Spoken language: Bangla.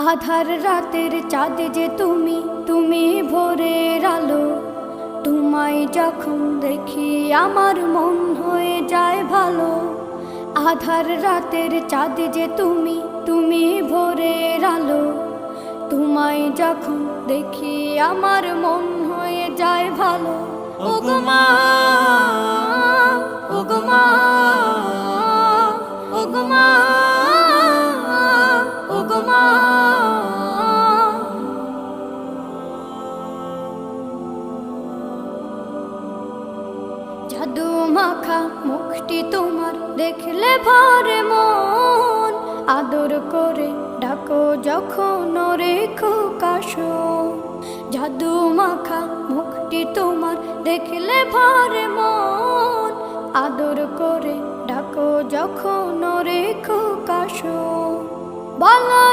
আধার রাতের চাঁদ যে তুমি, তুমি ভোরের আলো। তোমায় যখন দেখি আমার মন হয়ে যায় ভালো। আধার রাতের চাঁদ যে তুমি, তুমি ভোরের আলো। তোমায় যখন দেখি আমার মন হয়ে যায় ভালো। ওগো মা, ওগো মা, ওগো মা, ওগো মা। জাদু মাখা মুখটি তোমার দেখলে ভরে মন। আদর করে ডাকো যখন রেখো কাশো। জাদু মাখা মুখটি তোমার দেখলে ভরে মন। আদর করে ডাকো যখন রেখো কাশো। বলো